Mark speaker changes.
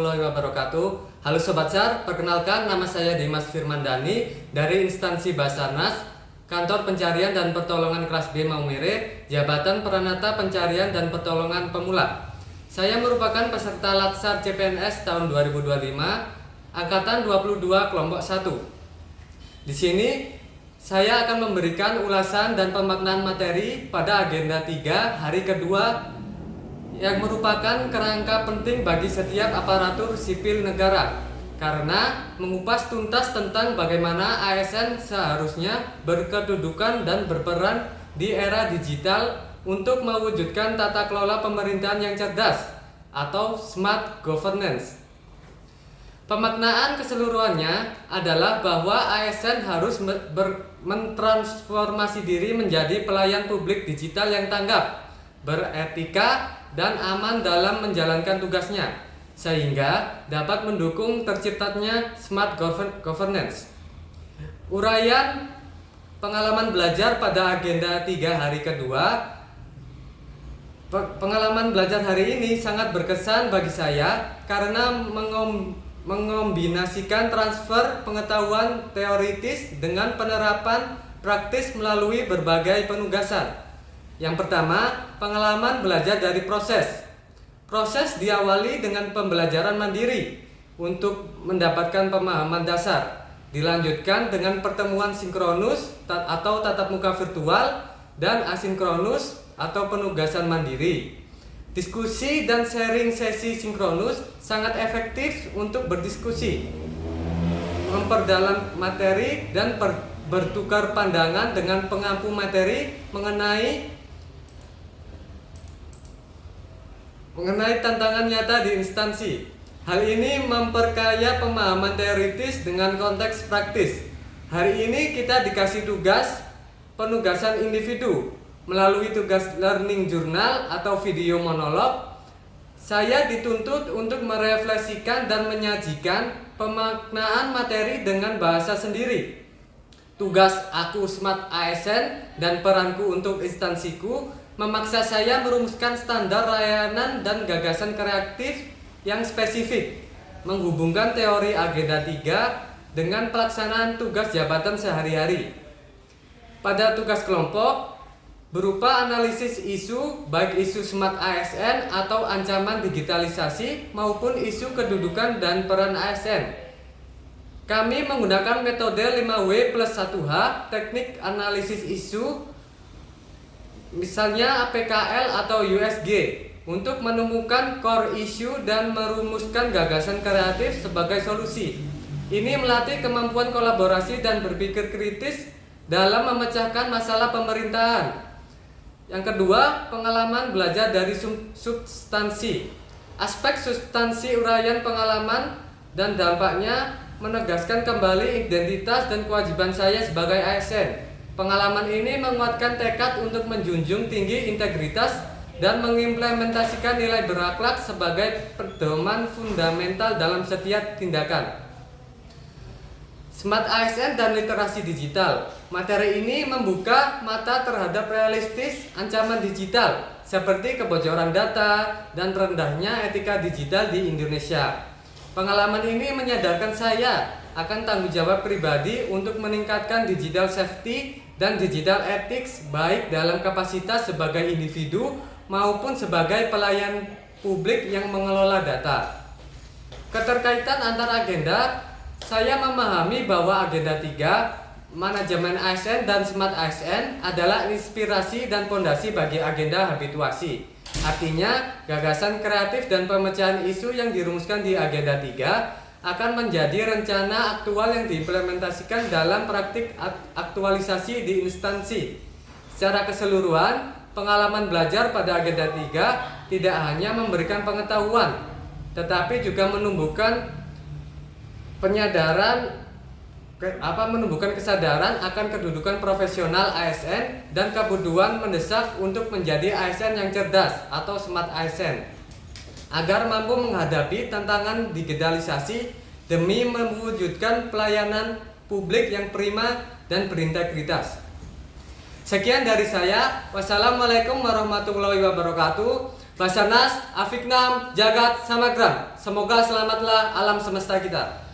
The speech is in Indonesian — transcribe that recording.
Speaker 1: warahmatullahi wabarakatuh. Halo Sobat SAR, perkenalkan nama saya Dimas Firmandani dari instansi Basarnas, Kantor Pencarian dan Pertolongan Kelas B Maumere, Jabatan Peranata Pencarian dan Pertolongan Pemula. Saya merupakan peserta Latsar CPNS tahun 2025, Angkatan 22 Kelompok 1. Di sini saya akan memberikan ulasan dan pemaknaan materi pada agenda 3 hari kedua yang merupakan kerangka penting bagi setiap aparatur sipil negara karena mengupas tuntas tentang bagaimana ASN seharusnya berkedudukan dan berperan di era digital untuk mewujudkan tata kelola pemerintahan yang cerdas atau smart governance. Pemaknaan keseluruhannya adalah bahwa ASN harus mentransformasi diri menjadi pelayan publik digital yang tanggap, beretika, dan aman dalam menjalankan tugasnya, sehingga dapat mendukung terciptanya smart governance. Uraian pengalaman belajar pada agenda 3 hari kedua. Pengalaman belajar hari ini sangat berkesan bagi saya karena mengombinasikan transfer pengetahuan teoritis dengan penerapan praktis melalui berbagai penugasan. Yang pertama, pengalaman belajar dari proses. Proses diawali dengan pembelajaran mandiri untuk mendapatkan pemahaman dasar. Dilanjutkan dengan pertemuan sinkronus atau tatap muka virtual dan asinkronus atau penugasan mandiri. Diskusi dan sharing sesi sinkronus sangat efektif untuk berdiskusi, memperdalam materi dan bertukar pandangan dengan pengampu materi mengenai tantangan nyata di instansi. Hal ini memperkaya pemahaman teoritis dengan konteks praktis. Hari ini kita dikasih tugas penugasan individu melalui tugas learning journal atau video monolog. Saya dituntut untuk merefleksikan dan menyajikan pemaknaan materi dengan bahasa sendiri. Tugas aku Smart ASN dan peranku untuk instansiku memaksa saya merumuskan standar layanan dan gagasan kreatif yang spesifik, menghubungkan teori agenda 3 dengan pelaksanaan tugas jabatan sehari-hari. Pada tugas kelompok, berupa analisis isu, baik isu Smart ASN atau ancaman digitalisasi maupun isu kedudukan dan peran ASN. Kami menggunakan metode 5W+1H, teknik analisis isu, misalnya APKL atau USG, untuk menemukan core issue dan merumuskan gagasan kreatif sebagai solusi. Ini melatih kemampuan kolaborasi dan berpikir kritis dalam memecahkan masalah pemerintahan. Yang kedua, pengalaman belajar dari substansi. Aspek substansi uraian pengalaman dan dampaknya menegaskan kembali identitas dan kewajiban saya sebagai ASN. Pengalaman ini menguatkan tekad untuk menjunjung tinggi integritas dan mengimplementasikan nilai berakhlak sebagai pedoman fundamental dalam setiap tindakan. Smart ASN dan literasi digital. Materi ini membuka mata terhadap realistis ancaman digital seperti kebocoran data dan rendahnya etika digital di Indonesia. Pengalaman ini menyadarkan saya akan tanggung jawab pribadi untuk meningkatkan digital safety dan digital ethics baik dalam kapasitas sebagai individu maupun sebagai pelayan publik yang mengelola data. Keterkaitan antar agenda, saya memahami bahwa agenda 3, manajemen ASN dan smart ASN adalah inspirasi dan fondasi bagi agenda habituasi. Artinya, gagasan kreatif dan pemecahan isu yang dirumuskan di agenda 3 akan menjadi rencana aktual yang diimplementasikan dalam praktik aktualisasi di instansi. Secara keseluruhan, pengalaman belajar pada agenda 3 tidak hanya memberikan pengetahuan, tetapi juga menumbuhkan kesadaran akan kedudukan profesional ASN dan kebutuhan mendesak untuk menjadi ASN yang cerdas atau smart ASN agar mampu menghadapi tantangan digitalisasi demi mewujudkan pelayanan publik yang prima dan berintegritas. Sekian dari saya. Wassalamualaikum warahmatullahi wabarakatuh. Basarnas, Afiknam, Jagat, Samagram. Semoga selamatlah alam semesta kita.